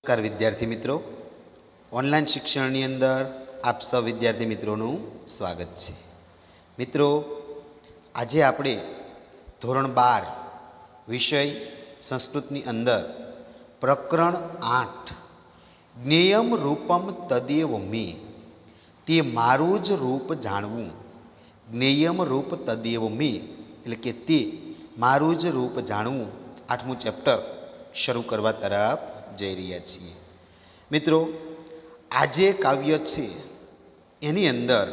નમસ્કાર વિદ્યાર્થી મિત્રો, ઓનલાઈન શિક્ષણની અંદર આપ સૌ વિદ્યાર્થી મિત્રોનું સ્વાગત છે. મિત્રો, આજે આપણે ધોરણ 12 વિષય સંસ્કૃતની અંદર પ્રકરણ 8 જ્ઞેયમ રૂપમ તદેવ મે, તે મારું જ રૂપ જાણવું. જ્ઞેયમ રૂપ તદેવ મે એટલે કે તે મારું જ રૂપ જાણવું, 8મું ચેપ્ટર શરૂ કરવા તરફ જઈ રહ્યા છીએ. મિત્રો, આ જે કાવ્ય છે એની અંદર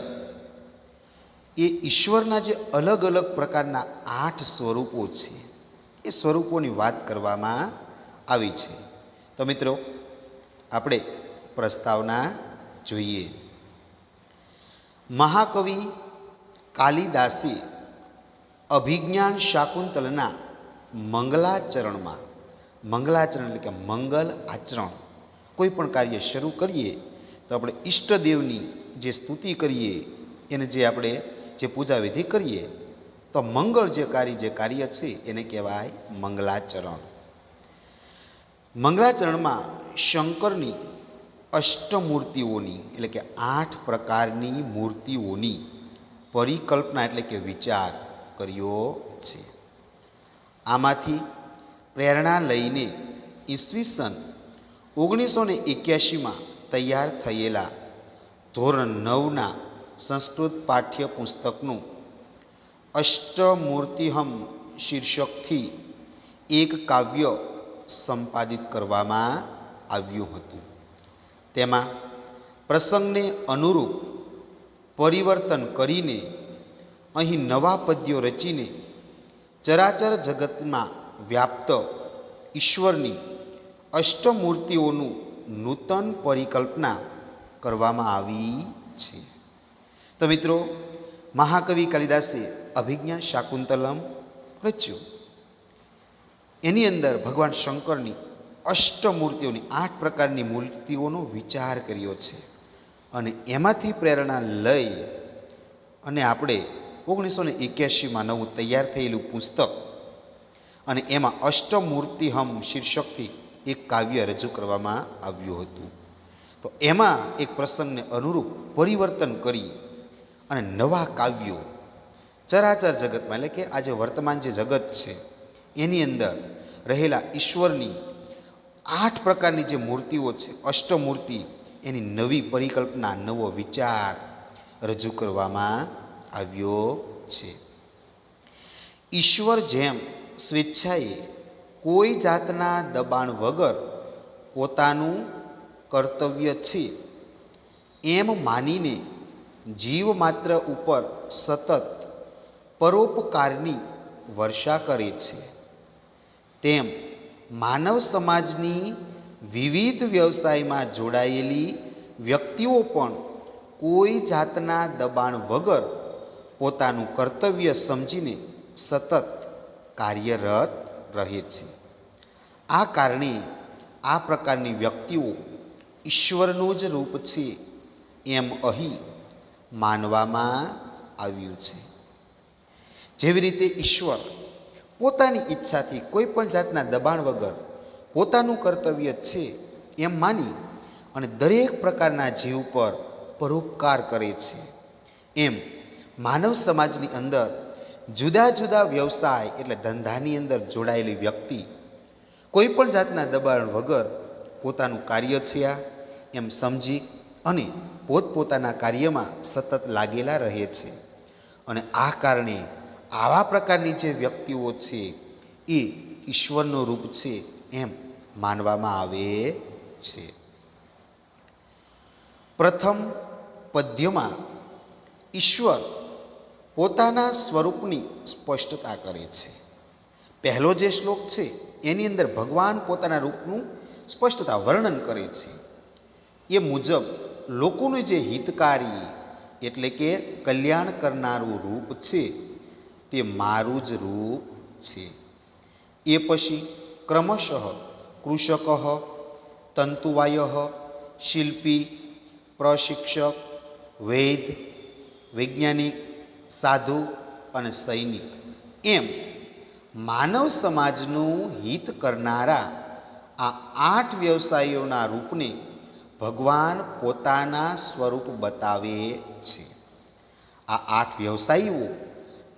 એ ઈશ્વરના જે અલગ અલગ પ્રકારના 8 સ્વરૂપો છે એ સ્વરૂપોની વાત કરવામાં આવી છે. તો મિત્રો, આપણે પ્રસ્તાવના જોઈએ. મહાકવિ કાલિદાસે અભિજ્ઞાન શાકુંતલના મંગલાચરણમાં, મંગલાચરણ એટલે કે મંગલ આચરણ, કોઈ પણ કાર્ય શરૂ કરીએ તો આપણે ઈષ્ટદેવની જે સ્તુતિ કરીએ, એને જે આપણે જે પૂજા વિધિ કરીએ તો મંગળ જે કાર્ય છે એને કહેવાય મંગલાચરણ. મંગલાચરણમાં શંકરની અષ્ટમૂર્તિઓની એટલે કે 8 પ્રકારની મૂર્તિઓની પરિકલ્પના એટલે કે વિચાર કર્યો છે. આમાંથી પ્રેરણા લઈને ઈસવીસન 1981માં તૈયાર થયેલા ધોરણ 9ના સંસ્કૃત પાઠ્યપુસ્તકનું અષ્ટમૂર્તિહમ શીર્ષકથી એક કાવ્ય સંપાદિત કરવામાં આવ્યું હતું. તેમાં પ્રસંગને અનુરૂપ પરિવર્તન કરીને અહીં નવા પદ્યો રચીને ચરાચર જગતમાં વ્યાપ્ત ઈશ્વરની અષ્ટમૂર્તિઓનું નૂતન પરિકલ્પના કરવામાં આવી છે. તો મિત્રો, મહાકવિ કાલિદાસે અભિજ્ઞાન શાકુંતલમ રચ્યું. એની અંદર ભગવાન શંકરની અષ્ટમૂર્તિઓની 8 પ્રકારની મૂર્તિઓનો વિચાર કર્યો છે અને એમાંથી પ્રેરણા લઈ અને આપણે 1981માં નવું તૈયાર થયેલું પુસ્તક અને એમાં અષ્ટમૂર્તિહમ શીર્ષકથી એક કાવ્ય રજૂ કરવામાં આવ્યું હતું. તો એમાં એક પ્રસંગને અનુરૂપ પરિવર્તન કરી અને નવા કાવ્યો ચરાચર જગતમાં એટલે કે આજે વર્તમાન જે જગત છે એની અંદર રહેલા ઈશ્વરની 8 પ્રકારની જે મૂર્તિઓ છે, અષ્ટમૂર્તિ, એની નવી પરિકલ્પના, નવો વિચાર રજૂ કરવામાં આવ્યો છે. ઈશ્વર જેમ સ્વેચ્છાએ કોઈ જાતના દબાણ વગર પોતાનું કર્તવ્ય છે એમ માનીને જીવ માત્ર ઉપર સતત પરોપકારની વર્ષા કરે છે, તેમ માનવ સમાજની વિવિધ વ્યવસાયમાં જોડાયેલી વ્યક્તિઓ પણ કોઈ જાતના દબાણ વગર પોતાનું કર્તવ્ય સમજીને સતત કાર્યરત રહે છે. આ કારણે આ પ્રકારની વ્યક્તિઓ ઈશ્વરનું જ રૂપ છે એમ અહીં માનવામાં આવ્યું છે. જેવી રીતે ઈશ્વર પોતાની ઈચ્છાથી કોઈ પણ જાતના દબાણ વગર પોતાનું કર્તવ્ય છે એમ માની અને દરેક પ્રકારના જીવ પર પરોપકાર કરે છે, એમ માનવ સમાજની અંદર જુદા જુદા વ્યવસાય એટલે ધંધાની અંદર જોડાયેલી વ્યક્તિ કોઈ પણ જાતના દબાણ વગર પોતાનું કાર્ય છે આ એમ સમજી અને પોતપોતાના કાર્યમાં સતત લાગેલા રહે છે. અને આ કારણે આવા પ્રકારની જે વ્યક્તિઓ છે એ ઈશ્વરનું રૂપ છે એમ માનવામાં આવે છે. પ્રથમ પદ્યમાં ઈશ્વર પોતાના સ્વરૂપની સ્પષ્ટતા કરે છે. પહેલો જે શ્લોક છે એની અંદર ભગવાન પોતાના રૂપનું સ્પષ્ટતા વર્ણન કરે છે. એ મુજબ લોકોનું જે હિતકારી એટલે કે કલ્યાણ કરનારું રૂપ છે તે મારું જ રૂપ છે. એ પછી ક્રમશઃ કૃષક, તંતુવાય, શિલ્પી, પ્રશિક્ષક, વૈદ, વૈજ્ઞાનિક, સાધુ અને સૈનિક એમ માનવ સમાજનું હિત કરનારા આ 8 વ્યવસાયોના રૂપને ભગવાન પોતાના સ્વરૂપ બતાવે છે. આ 8 વ્યવસાયો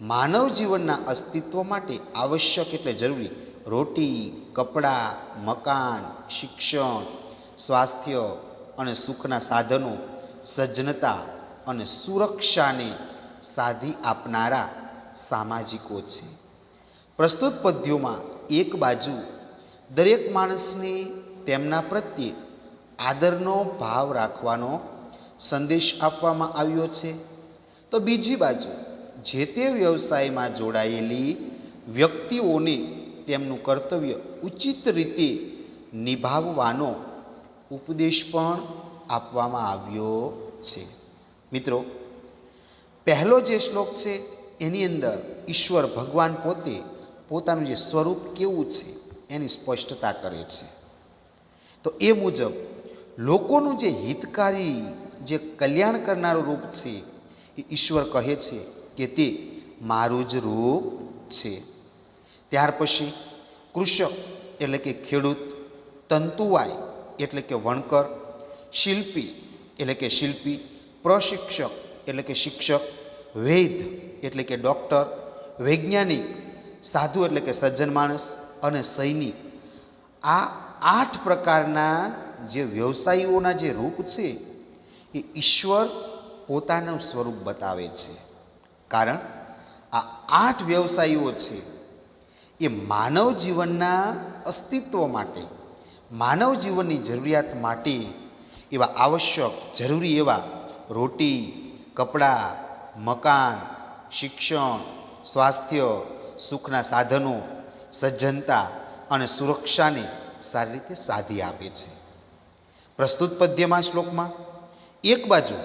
માનવ જીવનના અસ્તિત્વ માટે આવશ્યક એટલે જરૂરી રોટી, કપડાં, મકાન, શિક્ષણ, સ્વાસ્થ્ય અને સુખના સાધનો, સજ્જનતા અને સુરક્ષાને સાધી આપનારા સામાજિકો છે. પ્રસ્તુત પદ્યોમાં એક બાજુ દરેક માણસને તેમના પ્રત્યે આદરનો ભાવ રાખવાનો સંદેશ આપવામાં આવ્યો છે, તો બીજી બાજુ જે તે વ્યવસાયમાં જોડાયેલી વ્યક્તિઓને તેમનું કર્તવ્ય ઉચિત રીતે નિભાવવાનો ઉપદેશ પણ આપવામાં આવ્યો છે. મિત્રો, પહેલો જે શ્લોક છે એની અંદર ઈશ્વર ભગવાન પોતે પોતાનું જે સ્વરૂપ કેવું છે એની સ્પષ્ટતા કરે છે. તો એ મુજબ લોકોનું જે હિતકારી, જે કલ્યાણ કરનારું રૂપ છે એ ઈશ્વર કહે છે કે તે મારું જ રૂપ છે. ત્યાર પછી કૃષક એટલે કે ખેડૂત, તંતુવાય એટલે કે વણકર, શિલ્પી એટલે કે શિલ્પી, પ્રશિક્ષક એટલે કે શિક્ષક, વૈદ એટલે કે ડૉક્ટર, વૈજ્ઞાનિક, સાધુ એટલે કે સજ્જન માણસ અને સૈનિક, આ 8 પ્રકારના જે વ્યવસાયીઓના જે રૂપ છે એ ઈશ્વર પોતાનું સ્વરૂપ બતાવે છે. કારણ આ 8 વ્યવસાયીઓ છે એ માનવ જીવનના અસ્તિત્વ માટે, માનવ જીવનની જરૂરિયાત માટે એવા આવશ્યક જરૂરી એવા રોટી, કપડાં, મકાન, શિક્ષણ, સ્વાસ્થ્ય, સુખના સાધનો, સજ્જનતા અને સુરક્ષાને સારી રીતે સાધી આપે છે. પ્રસ્તુત પદ્યમાં શ્લોકમાં એક બાજુ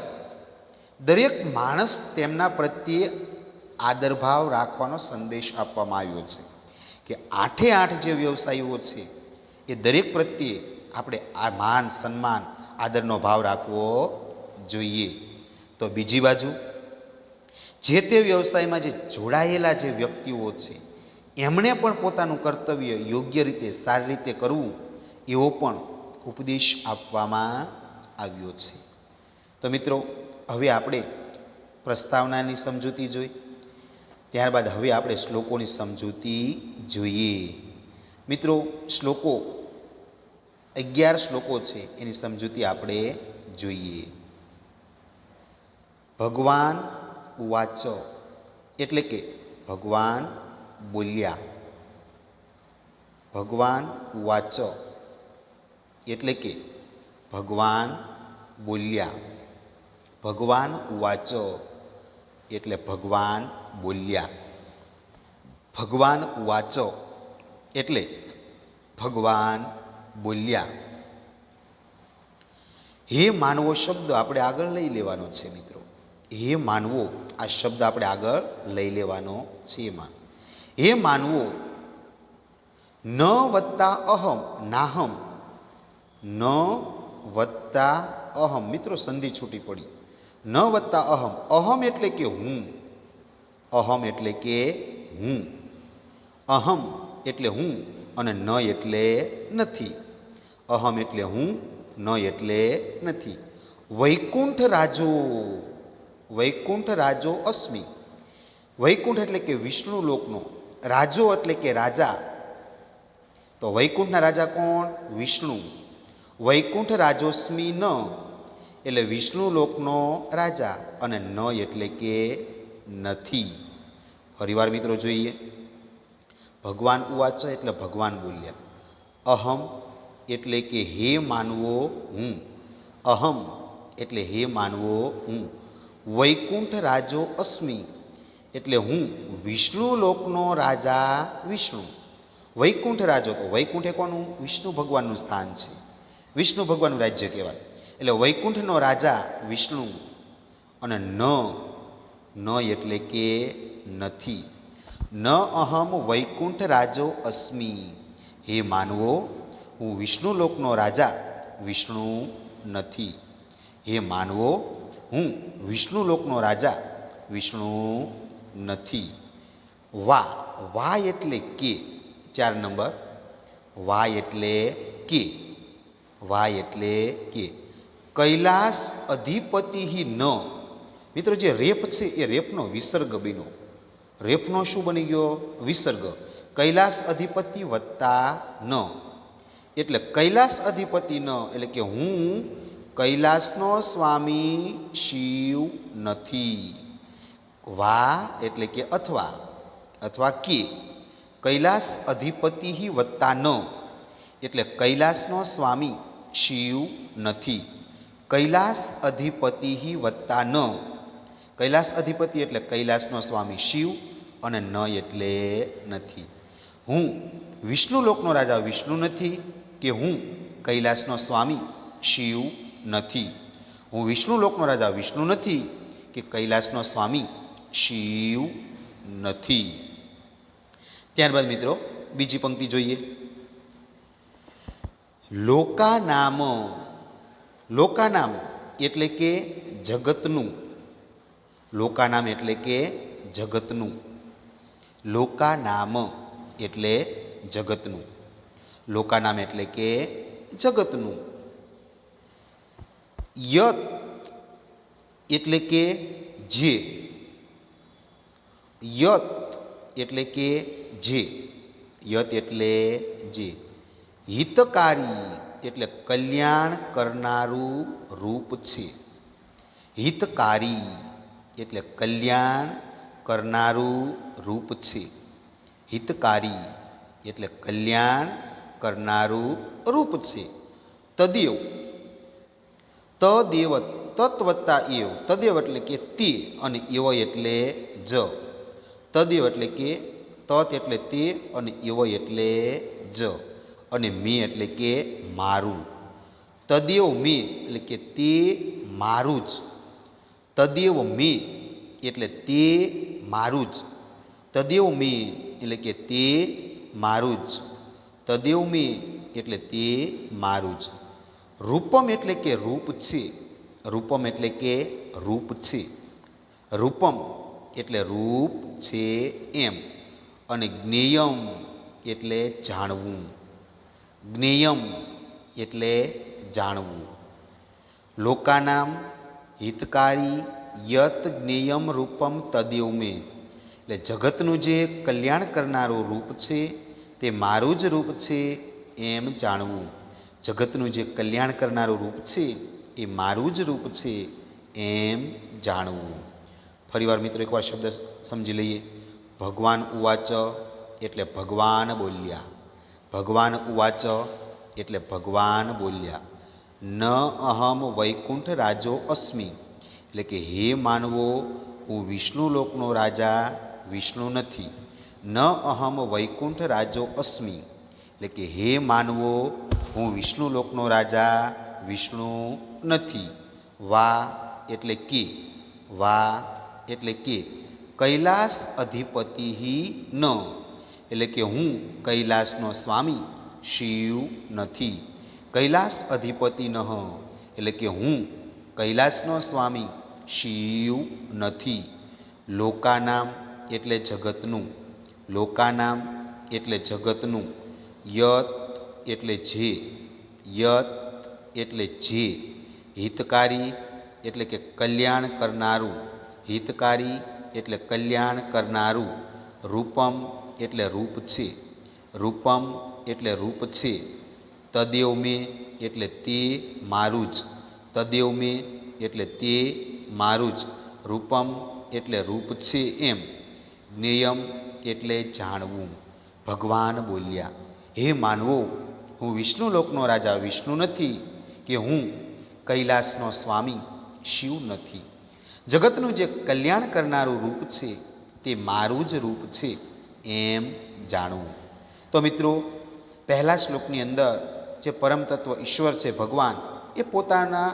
દરેક માણસ તેમના પ્રત્યે આદરભાવ રાખવાનો સંદેશ આપવામાં આવ્યો છે કે 8 જે વ્યવસાયીઓ છે એ દરેક પ્રત્યે આપણે આ માન, સન્માન, આદરનો ભાવ રાખવો જોઈએ. તો બીજી બાજુ જે તે વ્યવસાયમાં જે જોડાયેલા જે વ્યક્તિઓ છે એમણે પણ પોતાનું કર્તવ્ય યોગ્ય રીતે, સારી રીતે કરવું એવો પણ ઉપદેશ આપવામાં આવ્યો છે. તો મિત્રો, હવે આપણે પ્રસ્તાવનાની સમજૂતી જોઈ, ત્યારબાદ હવે આપણે શ્લોકોની સમજૂતી જોઈએ. મિત્રો, શ્લોકો 11 શ્લોકો છે એની સમજૂતી આપણે જોઈએ. ભગવાન ઉવાચ એટલે કે ભગવાન બોલ્યા. ભગવાન ઉવાચ એટલે કે ભગવાન બોલ્યા. ભગવાન ઉવાચ એટલે ભગવાન બોલ્યા. ભગવાન ઉવાચ એટલે ભગવાન બોલ્યા. હે માનવો શબ્દ આપણે આગળ લઈ લેવાનો છે. મિત્રો, હે માનવો આ શબ્દ આપણે આગળ લઈ લેવાનો છે. હે માનવો, ન વત્તા અહમ નાહમ, ન વત્તા અહમ. મિત્રો, સંધિ છૂટી પડી. ન વત્તા અહમ, અહમ એટલે કે હું, અહમ એટલે કે હું, અહમ એટલે હું અને ન એટલે નથી. અહમ એટલે હું, ન એટલે નથી. વૈકુંઠ રાજો, વૈકુંઠ રાજો અસ્મિ. વૈકુંઠ એટલે કે વિષ્ણુ લોકનો, રાજો એટલે કે રાજા. તો વૈકુંઠના રાજા કોણ? વિષ્ણુ. વૈકુંઠ રાજોસ્મિ ન એટલે વિષ્ણુ લોકનો રાજા અને ન એટલે કે નથી. ફરીવાર મિત્રો જોઈએ. ભગવાન ઉવાચ એટલે ભગવાન બોલ્યા. અહમ એટલે કે હે માનવો હું, અહમ એટલે હે માનવો હું. વૈકુંઠ રાજો અસ્મિ એટલે હું વિષ્ણુ લોકનો રાજા વિષ્ણુ. વૈકુંઠ રાજો, તો વૈકુંઠ એ કોનું? વિષ્ણુ ભગવાનનું સ્થાન છે, વિષ્ણુ ભગવાનનું રાજ્ય કહેવાય. એટલે વૈકુંઠનો રાજા વિષ્ણુ અને ન એટલે કે નથી. ન અહમ વૈકુંઠ રાજો અસ્મિ. હે માનવો, હું વિષ્ણુ લોકનો રાજા વિષ્ણુ નથી. હે માનવો, હું વિષ્ણુ લોકનો રાજા વિષ્ણુ નથી. વા, વા એટલે કે 4 નંબર. વાય એટલે કે, વાય એટલે કે. કૈલાસ અધિપતિ ન. મિત્રો જે રેપ છે એ રેપનો વિસર્ગ બન્યો. રેપનો શું બની ગયો? વિસર્ગ. કૈલાસ અધિપતિ વત્તા ન, એટલે કૈલાસ અધિપતિ ન એટલે કે હું કૈલાસનો સ્વામી શિવ નથી. વા એટલે કે અથવા, અથવા કે. કૈલાસ અધિપતિ વત્તા ન એટલે કૈલાસનો સ્વામી શિવ નથી. કૈલાસ અધિપતિ વત્તા ન. કૈલાસ અધિપતિ એટલે કૈલાસનો સ્વામી શિવ અને ન એટલે નથી. હું વિષ્ણુ લોકનો રાજા વિષ્ણુ નથી કે હું કૈલાસનો સ્વામી શિવ નથી. હું વિષ્ણુ લોકનો રાજા વિષ્ણુ નથી કે કૈલાસનો સ્વામી શિવ નથી. ત્યારબાદ મિત્રો બીજી પંક્તિ જોઈએ. લોકાનામ. લોકાનામ એટલે કે જગતનું. લોકાનામ એટલે કે જગતનું. લોકાનામ એટલે જગતનું. લોકાનામ એટલે કે જગતનું. યત એટલે કે જે. યત એટલે કે જે. યત એટલે જે. હિતકારી એટલે કલ્યાણ કરનારું રૂપ છે. હિતકારી એટલે કલ્યાણ કરનારું રૂપ છે. હિતકારી એટલે કલ્યાણ કરનારું રૂપ છે. તદેવ. તદેવ તત વત્તા એવ. તદેવ એટલે કે તે અને એવ એટલે જ. તદેવ એટલે કે તત એટલે તે અને એવ એટલે જ અને મે એટલે કે મારું. તદેવ મે એટલે કે તે મારું જ. તદેવ મે એટલે તે મારું જ. તદેવ મે એટલે કે તે મારું જ. તદેવ મે એટલે તે મારું જ. રૂપમ એટલે કે રૂપ છે. રૂપમ એટલે કે રૂપ છે. રૂપમ એટલે રૂપ છે એમ. અને જ્ઞેયમ એટલે જાણવું. જ્ઞેયમ એટલે જાણવું. લોકાનામ હિતકારી યત જ્ઞેયમ રૂપમ તદેવ મે. એટલે જગતનું જે કલ્યાણ કરનારું રૂપ છે તે મારું જ રૂપ છે એમ જાણવું. જગતનું જે કલ્યાણ કરનારું રૂપ છે એ મારું જ રૂપ છે એમ જાણવું. ફરીવાર મિત્રો એકવાર શબ્દ સમજી લઈએ. ભગવાન ઉવાચ એટલે ભગવાન બોલ્યા. ભગવાન ઉવાચ એટલે ભગવાન બોલ્યા. ન અહમ વૈકુંઠ રાજો અસ્મિ એટલે કે હે માનવો હું વિષ્ણુ લોકનો રાજા વિષ્ણુ નથી. ન અહમ વૈકુંઠ રાજો અસ્મિ એટલે કે હે માનવો હું વિષ્ણુ લોકનો રાજા વિષ્ણુ નથી. વા એટલે કે. વા એટલે કે. કૈલાસ અધિપતિ ન એટલે કે હું કૈલાસનો સ્વામી શિવ નથી. કૈલાસ અધિપતિ ન એટલે કે હું કૈલાસનો સ્વામી શિવ નથી. લોકાનામ એટલે જગતનું. લોકાનામ એટલે જગતનું. યત એટલે જે. યત એટલે જે. હિતકારી એટલે કે કલ્યાણ કરનારું. હિતકારી એટલે કલ્યાણ કરનારું. રૂપમ એટલે રૂપ છે. રૂપમ એટલે રૂપ છે. તદેવ મે એટલે તે મારું જ. તદેવ મે એટલે તે મારું જ. રૂપમ એટલે રૂપ છે એમ. જ્ઞેયમ એટલે જાણવું. ભગવાન બોલ્યા હે માનવો હું વિષ્ણુ લોકનો રાજા વિષ્ણુ નથી કે હું કૈલાસનો સ્વામી શિવ નથી. જગતનું જે કલ્યાણ કરનારું રૂપ છે તે મારું જ રૂપ છે એમ જાણવું. તો મિત્રો પહેલા શ્લોકની અંદર જે પરમ તત્વ ઈશ્વર છે ભગવાન એ પોતાના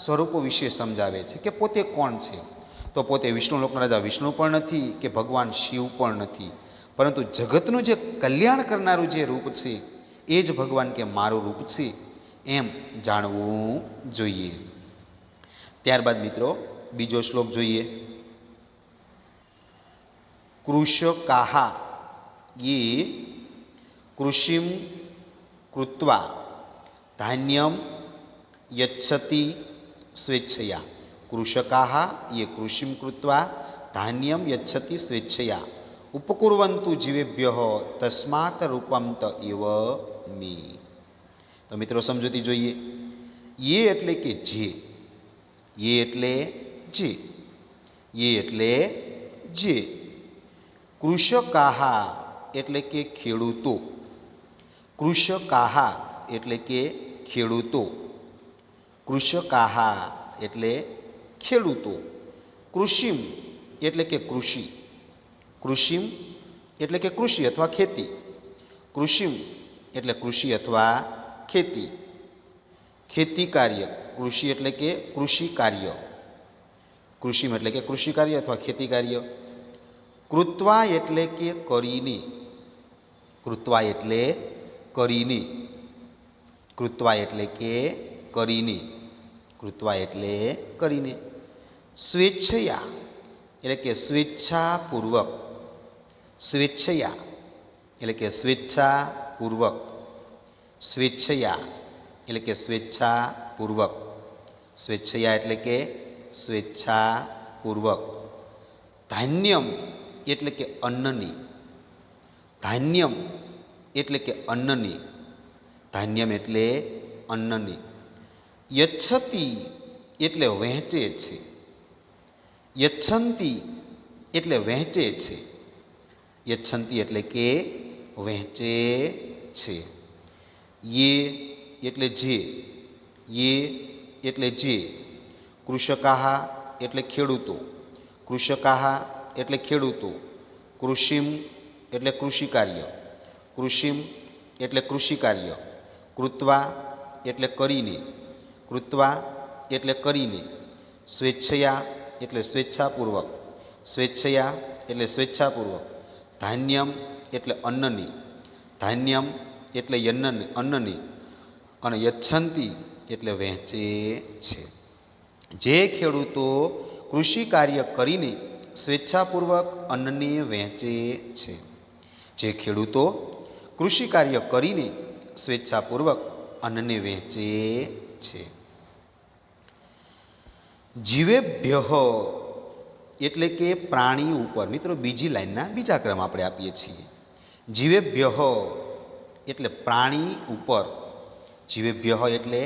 સ્વરૂપો વિશે સમજાવે છે કે પોતે કોણ છે. તો પોતે વિષ્ણુ લોકના રાજા વિષ્ણુ પણ નથી કે ભગવાન શિવ પણ નથી, પરંતુ જગતનું જે કલ્યાણ કરનારું જે રૂપ છે એ જ ભગવાન કે મારું રૂપ છે એમ જાણવું જોઈએ. ત્યારબાદ મિત્રો બીજો શ્લોક જોઈએ. કૃષકાહા યે કૃષિમ કૃત્વા ધાન્યમ યચ્છતિ સ્વેચ્છયા. કૃષકાः ये કૃષિમ કૃત્વા ધાન્યમ યચ્છતિ સ્વેચ્છયા ઉપકુર્વંતુ જીવેભ્યઃ તસ્માત રૂપમ ત એવ મે. તો મિત્રો સમજૂતી જોઈએ. ये એટલે કે જે, ये એટલે જે, ये એટલે જે. કૃષકાહ એટલે કે ખેડૂતો, કૃષકાહ એટલે કે ખેડૂતો, કૃષકાહ એટલે ખેડૂતો. કૃષિમ એટલે કે કૃષિ, કૃષિમ એટલે કે કૃષિ અથવા ખેતી, કૃષિમ એટલે કૃષિ અથવા ખેતી. ખેતી કાર્ય, કૃષિ એટલે કે કૃષિ કાર્ય, કૃષિમ એટલે કે કૃષિ કાર્ય અથવા ખેતી કાર્ય. કૃત્વા એટલે કે કરીને, કૃત્વા એટલે કરીને, કૃત્વા એટલે કે કરીને, કૃત્વા એટલે કરીને. સ્વેચ્છયા એટલે કે સ્વેચ્છાપૂર્વક, સ્વેચ્છયા એટલે કે સ્વેચ્છાપૂર્વક, સ્વેચ્છયા એટલે કે સ્વેચ્છાપૂર્વક, સ્વેચ્છયા એટલે કે સ્વેચ્છાપૂર્વક. ધાન્યમ એટલે કે અન્નની, ધાન્યમ એટલે કે અન્નની, ધાન્યમ એટલે અન્નની. યચ્છતિ એટલે વહેંચે છે, યચ્છંતી એટલે વહેંચે છે, યચ્છંતી એટલે કે વહેંચે છે. યે એટલે જે, યે એટલે જે. કૃષકાહ એટલે ખેડૂતો, કૃષકાહ એટલે ખેડૂતો. કૃષિમ એટલે કૃષિ કાર્ય, કૃષિમ એટલે કૃષિ કાર્ય. કૃત્વા એટલે કરીને, કૃત્વા એટલે કરીને. સ્વેચ્છયા એટલે સ્વેચ્છાપૂર્વક, સ્વેચ્છયા એટલે સ્વેચ્છાપૂર્વક. ધાન્યમ એટલે અન્નની, ધાન્યમ એટલે અન્નની. અને યચ્છંતી એટલે વહેંચે છે. જે ખેડૂતો કૃષિ કાર્ય કરીને સ્વેચ્છાપૂર્વક અન્નને વહેંચે છે, જે ખેડૂતો કૃષિ કાર્ય કરીને સ્વેચ્છાપૂર્વક અન્નને વહેંચે છે. જીવેભ્યઃ એટલે કે પ્રાણી ઉપર. મિત્રો બીજી લાઈનના બીજા ક્રમ આપણે આપીએ છીએ. જીવેભ્યઃ એટલે પ્રાણી ઉપર, જીવેભ્યઃ એટલે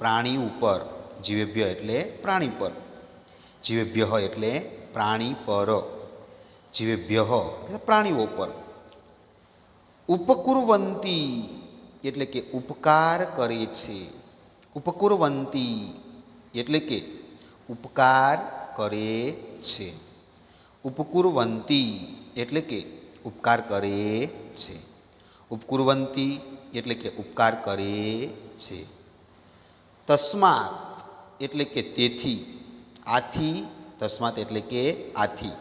પ્રાણી ઉપર, જીવેભ્ય એટલે પ્રાણી પર, જીવેભ્યઃ એટલે પ્રાણી પર, જીવેભ્યઃ એટલે પ્રાણીઓ પર. ઉપકુર્વંતી એટલે કે ઉપકાર કરે છે, ઉપકુર્વંતી એટલે કે ઉપકાર કરે છે, ઉપકુર્વંતી એટલે કે ઉપકાર કરે છે, ઉપકુર્વંતી એટલે કે ઉપકાર કરે છે. તસ્માત એટલે કે તેથી, આથી, તસ્માત એટલે કે આથી,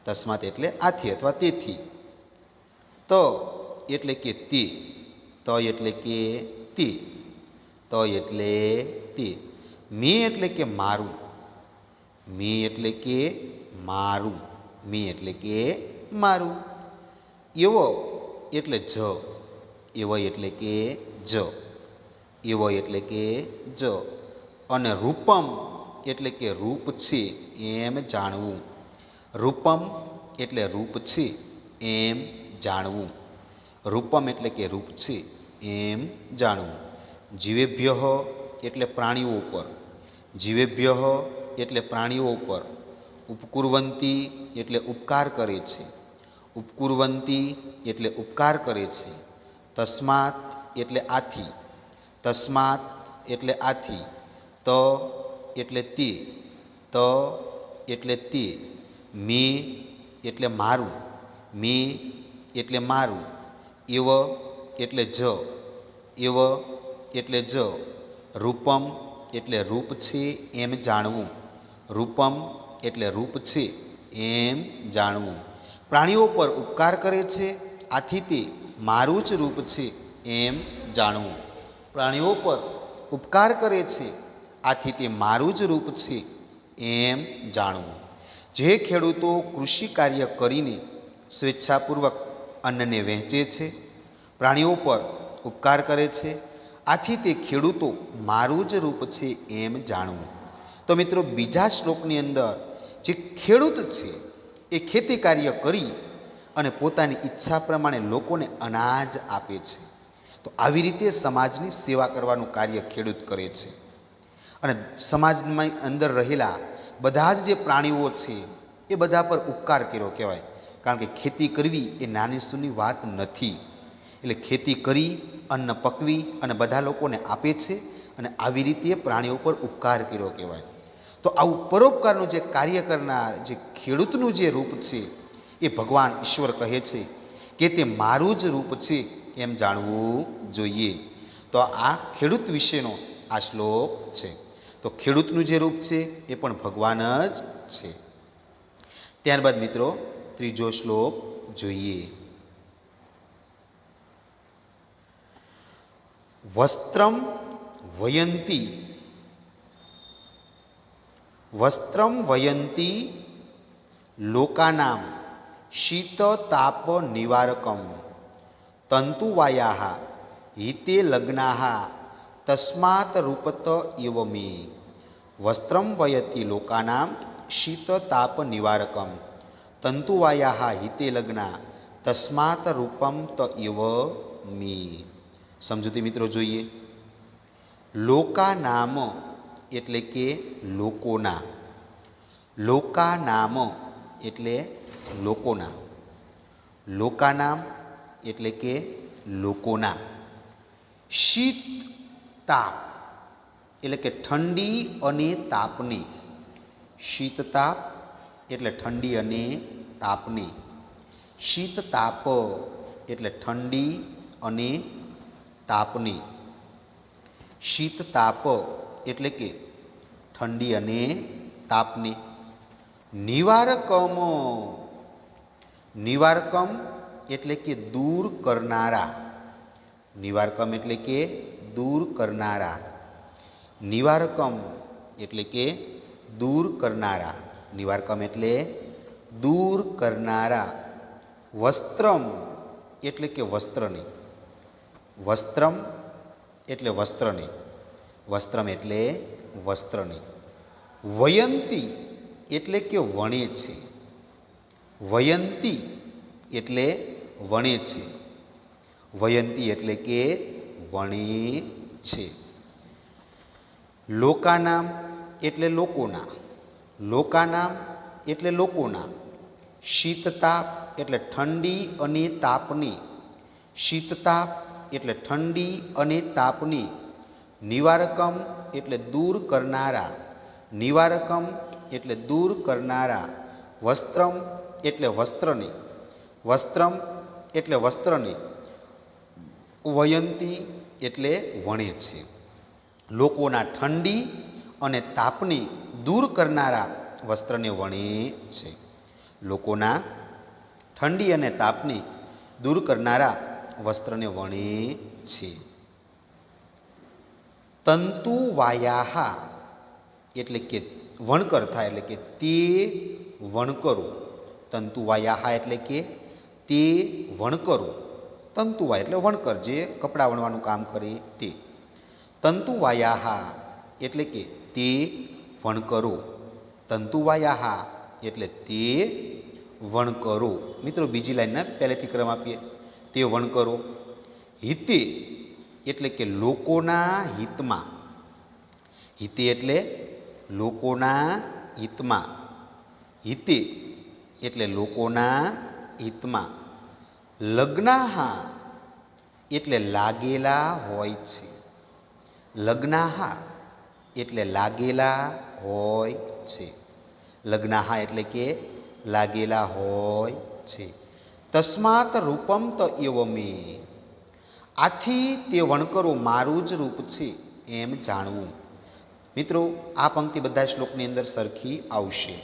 તસ્માત એટલે આથી અથવા તેથી. ત એટલે કે તે, ત એટલે કે તે, ત એટલે તે. મે એટલે કે મારું, મે એટલે કે મારું, મે એટલે કે મારું. એવો એટલે જ, એવો એટલે કે જ, એવો એટલે કે જ. અને રૂપમ એટલે કે રૂપ છે એમ જાણવું, રૂપમ એટલે રૂપ છે એમ જાણવું, રૂપમ એટલે કે રૂપ છે એમ જાણવું. જીવેભ્યઃ એટલે પ્રાણીઓ ઉપર, જીવેભ્યઃ એટલે પ્રાણીઓ ઉપર. ઉપકુર્વંતી એટલે ઉપકાર કરે છે, ઉપકુર્વંતી એટલે ઉપકાર કરે છે. તસ્માત એટલે આથી, તસ્માત એટલે આથી. ત એટલે તે, ત એટલે તે. મે એટલે મારું, મે એટલે મારું. એવ એટલે જ, એવ એટલે જ. રૂપમ એટલે રૂપ છે એમ જાણવું, રૂપમ એટલે રૂપ છે એમ જાણવું. પ્રાણીઓ પર ઉપકાર કરે છે, આથી તે મારું જ રૂપ છે એમ જાણવું. પ્રાણીઓ પર ઉપકાર કરે છે, આથી તે મારું જ રૂપ છે એમ જાણવું. જે ખેડૂતો કૃષિ કાર્ય કરીને સ્વેચ્છાપૂર્વક અન્નને વહેંચે છે, પ્રાણીઓ પર ઉપકાર કરે છે, આથી તે ખેડૂતો મારું જ રૂપ છે એમ જાણવું. તો મિત્રો બીજા શ્લોકની અંદર જે ખેડૂત છે એ ખેતી કાર્ય કરી અને પોતાની ઈચ્છા પ્રમાણે લોકોને અનાજ આપે છે. તો આવી રીતે સમાજની સેવા કરવાનું કાર્ય ખેડૂત કરે છે. અને સમાજમાં અંદર રહેલા બધા જ જે પ્રાણીઓ છે એ બધા પર ઉપકાર કર્યો કહેવાય. કારણ કે ખેતી કરવી એ નાની સૂની વાત નથી. એટલે ખેતી કરી અન્ન પકવી અને બધા લોકોને આપે છે અને આવી રીતે પ્રાણીઓ પર ઉપકાર કર્યો કહેવાય. તો આવું પરોપકારનું જે કાર્ય કરનાર જે ખેડૂતનું જે રૂપ છે એ ભગવાન ઈશ્વર કહે છે કે તે મારું જ રૂપ છે એમ જાણવું જોઈએ. તો આ ખેડૂત વિશેનો આ શ્લોક છે. તો ખેડૂતનું જે રૂપ છે એ પણ ભગવાન જ છે. ત્યારબાદ મિત્રો ત્રીજો શ્લોક જોઈએ. વસ્ત્રમ વયંતી વસ્ત્રમ વયંતી લોકાનામ શીત તાપ નિવારકમ તંતુવાયા હિતે લગ્ના તસ્માત રૂપત ઇવ મે. વસ્ત્રમ વયતિ લોકાનામ શીત તાપ નિવારકમ તંતુવાયા હિતે લગ્ના તસ્માત રૂપમ ત ઇવ મે. સમજૂતી મિત્રો જોઈએ. લોકા નામ એટલે કે લોકોના, લોકા નામ એટલે લોકોના, લોકા નામ એટલે કે લોકોના, શીત તાપ એટલે કે ઠંડી અને તાપની, શીત તાપ એટલે ઠંડી અને તાપની, શીત તાપ એટલે ઠંડી અને તાપની, શીત તાપ એટલે કે ઠંડી અને તાપની. નિવારકમ, નિવારકમ એટલે કે દૂર કરનારા, નિવારકમ એટલે કે દૂર કરનારા, નિવારકમ એટલે કે દૂર કરનારા, નિવારકમ એટલે દૂર કરનારા. વસ્ત્રમ એટલે કે વસ્ત્રની, વસ્ત્રમ એટલે વસ્ત્રની, વસ્ત્રમ એટલે વસ્ત્રની. વયંતી એટલે કે વણે છે, વયંતી એટલે વણે છે, વયંતી એટલે કે વણે છે. લોકાનામ એટલે લોકોના, લોકાનામ એટલે લોકોના, શીતતાપ એટલે ઠંડી અને તાપની, શીતતાપ એટલે ઠંડી અને તાપની. નિવારકમ એટલે દૂર કરનારા, નિવારકમ એટલે દૂર કરનારા. વસ્ત્રમ એટલે વસ્ત્રની, વસ્ત્રમ એટલે વસ્ત્રની. વયંતી એટલે વણે છે. લોકોના ઠંડી અને તાપની દૂર કરનારા વસ્ત્રને વણે છે. લોકોના ઠંડી અને તાપની દૂર કરનારા વસ્ત્રને વણે છે. તંતુવાયા એટલે કે વણકર થાય એટલે કે તે વણકરો, તંતુવાયા એટલે કે તે વણકરો, તંતુવાય એટલે વણકર જે કપડાં વણવાનું કામ કરે તે. તંતુવાયા એટલે કે તે વણકરો, તંતુવાયા એટલે તે વણકરો. મિત્રો બીજી લાઈનના પહેલેથી ક્રમ આપીએ. તે વણકરો. હિતે એટલે કે લોકોના હિતમાં, હિતે એટલે લોકોના હિતમાં, હિતે એટલે લોકોના હિતમાં. લગ્નાહા એટલે લાગેલા હોય છે, લગ્નાહા એટલે લાગેલા હોય છે, લગ્નાહા એટલે કે લાગેલા હોય છે. તસ્માત રૂપમ ત એવ મે. આથી તે વણકરો મારું જ રૂપ છે એમ જાણવું. મિત્રો આ પંક્તિ બધા શ્લોકની અંદર સરખી આવશે.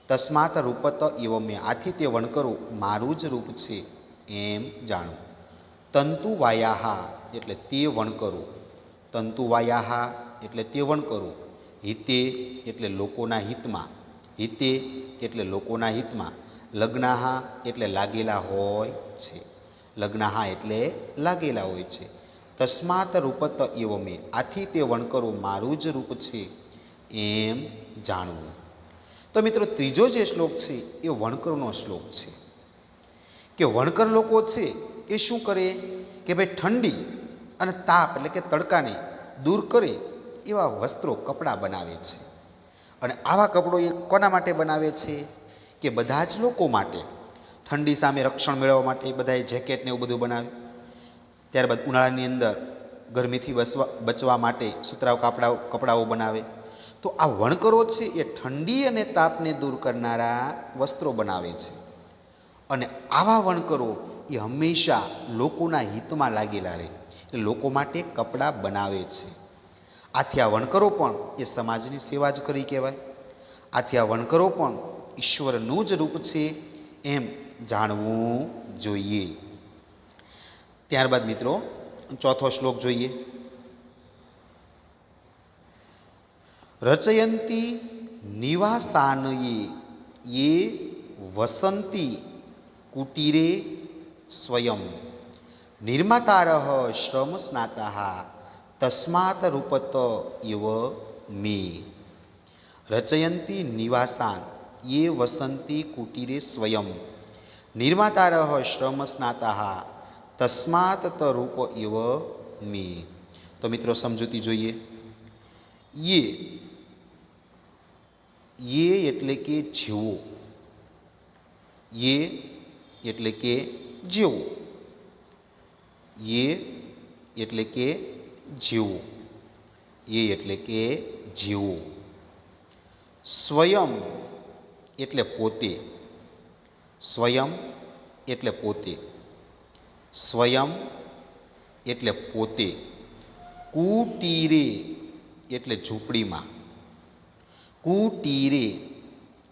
તસ્માત રૂપત એવ મે. આથી તે વણકરો મારું જ રૂપ છે એમ જાણવું. તંતુવાયા એટલે તે વણકરો, તંતુવાયા એટલે તે વણકરો. હિતે એટલે લોકોના હિતમાં, હિતે એટલે લોકોના હિતમાં. લગ્નાહા એટલે લાગેલા હોય છે, લગ્નાહા એટલે લાગેલા હોય છે. તસ્માત રૂપત એવ મે, આથી તે વણકરો મારું જ રૂપ છે એમ જાણવું. તો મિત્રો ત્રીજો જે શ્લોક છે એ વણકરનો શ્લોક છે કે વણકર લોકો છે એ શું કરે કે ભાઈ ઠંડી અને તાપ એટલે કે તડકાને દૂર કરે એવા વસ્ત્રો કપડાં બનાવે છે. અને આવા કપડો એ કોના માટે બનાવે છે કે બધા જ લોકો માટે, ઠંડી સામે રક્ષણ મેળવવા માટે બધાએ જેકેટ ને એવું બધું બનાવે. ત્યારબાદ ઉનાળાની અંદર ગરમીથી બચવા માટે સુતરાઉ કપડાઓ બનાવે. તો આ વણકરો છે એ ઠંડી અને તાપને દૂર કરનારા વસ્ત્રો બનાવે છે. અને આવા વણકરો એ હંમેશા લોકોના હિતમાં લાગેલા રહે, એટલે લોકો માટે કપડાં બનાવે છે. આથી આ વણકરો પણ એ સમાજની સેવા જ કરી કહેવાય. આથી આ વણકરો પણ ઈશ્વરનું જ રૂપ છે એમ જાણવું જોઈએ. ત્યારબાદ મિત્રો ચોથો શ્લોક જોઈએ. રચયંતી નિવાસાનયે યે વસંતી કુટીરે સ્વયં નિર્માતારઃ શ્રમ સ્નાતા તસ્માત રૂપત ઇવ મે. રચયંતી નિવાસાન યે વસંતી કુટીરે સ્વયં નિર્માતારઃ શ્રમ સ્નાતા તસ્માત રૂપ ઇવ મે. તો મિત્રો સમજૂતી જોઈએ. યે એટલે કે જેવો, યે એટલે કે જેવો, યે એટલે કે જેવો, યે એટલે કે જેવો. સ્વયં એટલે પોતે, સ્વયં એટલે પોતે, સ્વયં એટલે પોતે. કુટીરે એટલે ઝૂંપડીમાં, કુટીરે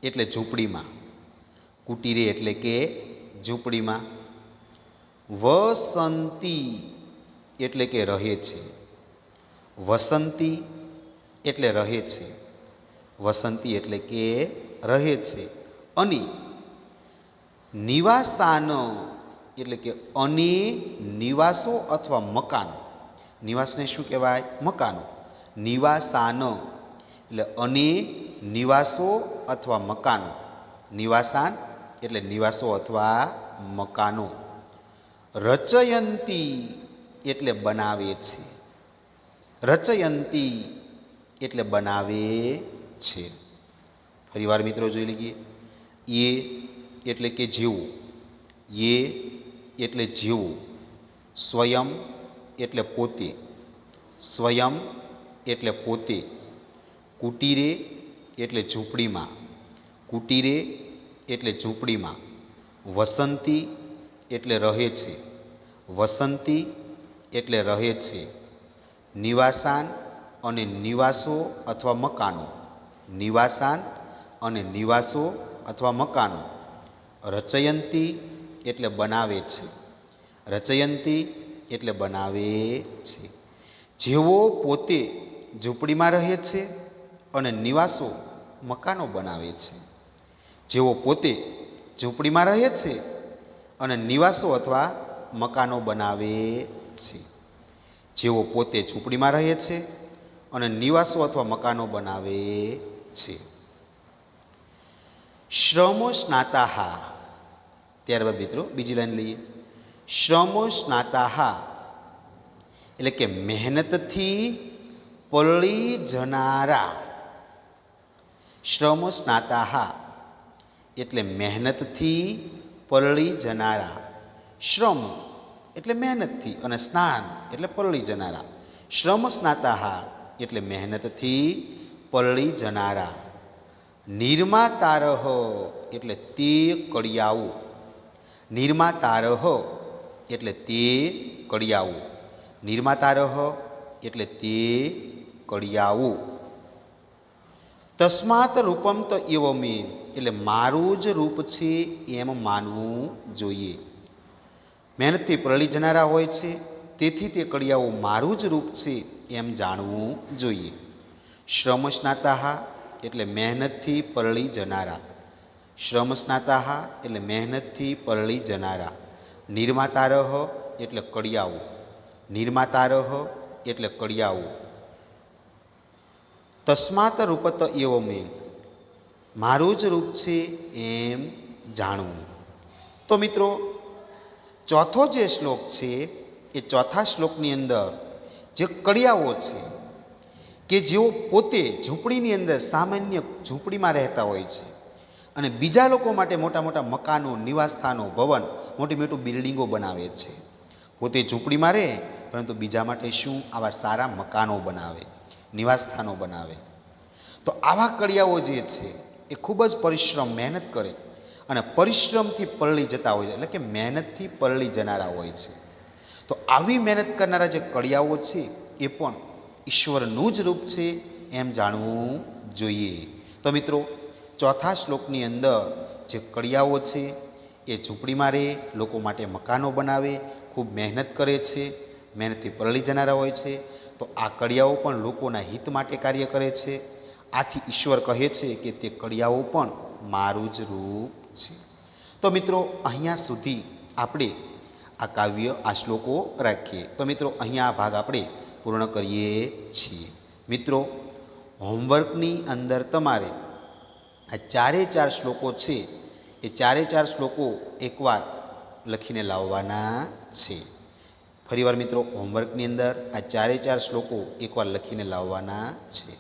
એટલે ઝૂંપડીમાં, કુટીરે એટલે કે ઝૂંપડીમાં. વસંતી એટલે કે રહે છે, વસંતી એટલે રહે છે, વસંતી એટલે કે રહે છે. અને નિવાસાન એટલે કે અને નિવાસો અથવા મકાનો, નિવાસને શું કહેવાય? મકાનો. નિવાસાન એટલે અને નિવાસો અથવા મકાનો, નિવાસાન એટલે નિવાસો અથવા મકાનો. રચયંતી એટલે બનાવે છે, રચયંતી એટલે બનાવે છે. ફરીવાર મિત્રો જોઈ લઈએ. યે એટલે કે જેવું, યે એટલે જેવું. સ્વયં એટલે પોતે, સ્વયં એટલે પોતે. કુટીરે એટલે ઝૂંપડીમાં, કુટીરે એટલે ઝૂંપડીમાં. વસંતી એટલે રહે છે, વસંતી એટલે રહે છે. નિવાસાન અને નિવાસો અથવા મકાનો, નિવાસાન અને નિવાસો અથવા મકાનો. રચયંતી એટલે બનાવે છે, રચયંતી એટલે બનાવે છે. જેવો પોતે ઝૂંપડીમાં રહે છે અને નિવાસો મકાનો બનાવે છે, જેવો પોતે ઝૂંપડીમાં રહે છે અને નિવાસો અથવા મકાનો બનાવે છે, જેવો પોતે ઝૂંપડીમાં રહે છે અને નિવાસો અથવા મકાનો બનાવે છે. શ્રમ સ્નાતા, ત્યારબાદ મિત્રો બીજી લાઈન લઈએ. શ્રમ સ્નાતા એટલે કે મહેનતથી પલળી જનારા, શ્રમ સ્નાતા એટલે મહેનતથી પલળી જનારા. શ્રમ એટલે મહેનતથી અને સ્નાન એટલે પલળી જનારા. શ્રમ સ્નાતા એટલે મહેનતથી પલળી જનારા. નિર્માતારહ એટલે તે કડિયાઓ, નિર્માતારહ એટલે તે કડિયાઓ, નિર્માતારહ એટલે તે કડિયાઓ. તસ્માત રૂપમ તો એવ મે એટલે મારું જ રૂપ છે એમ માનવું જોઈએ. મહેનતથી પલળી જનારા હોય છે તેથી તે કડિયાઓ મારું જ રૂપ છે એમ જાણવું જોઈએ. શ્રમ સ્નાતા એટલે મહેનતથી પલળી જનારા, શ્રમ સ્નાતા એટલે મહેનતથી પલળી જનારા. નિર્માતારહ એટલે કડિયાઓ, નિર્માતારહ એટલે કડિયાઓ, તસ્માત રૂપત એવો મેં, મારું જ રૂપ છે એમ જાણવું. તો મિત્રો ચોથો જે શ્લોક છે એ ચોથા શ્લોકની અંદર જે કડિયાઓ છે કે જેઓ પોતે ઝૂંપડીની અંદર સામાન્ય ઝૂંપડીમાં રહેતા હોય છે અને બીજા લોકો માટે મોટા મોટા મકાનો, નિવાસસ્થાનો, ભવન, મોટી મોટી બિલ્ડિંગો બનાવે છે. પોતે ઝૂંપડીમાં રહે પરંતુ બીજા માટે શું? આવા સારા મકાનો બનાવે, નિવાસસ્થાનો બનાવે. તો આવા કડિયાઓ જે છે એ ખૂબ જ પરિશ્રમ, મહેનત કરે અને પરિશ્રમથી પલળી જતા હોય છે, એટલે કે મહેનતથી પલળી જનારા હોય છે. તો આવી મહેનત કરનારા જે કડિયાઓ છે એ પણ ઈશ્વરનું જ રૂપ છે એમ જાણવું જોઈએ. તો મિત્રો ચોથા શ્લોકની અંદર જે કડિયાઓ છે એ ઝૂંપડીમાં રહે, લોકો માટે મકાનો બનાવે, ખૂબ મહેનત કરે છે, મહેનતથી પલળી જનારા હોય છે. તો આ કડિયાઓ પણ લોકોના હિત માટે કાર્ય કરે છે. આથી ઈશ્વર કહે છે કે તે કડિયાઓ પણ મારું જ રૂપ છે. તો મિત્રો અહીંયા સુધી આપણે આ કાવ્ય, આ શ્લોકો રાખીએ. તો મિત્રો અહીંયા આ ભાગ આપણે પૂર્ણ કરીએ છીએ. મિત્રો હોમવર્કની અંદર તમારે આ ચારે શ્લોકો છે એ ચારે શ્લોકો એકવાર લખીને લાવવાના છે. ફરીવાર મિત્રો હોમવર્કની અંદર આ ચારે શ્લોકો એકવાર લખીને લાવવાના છે.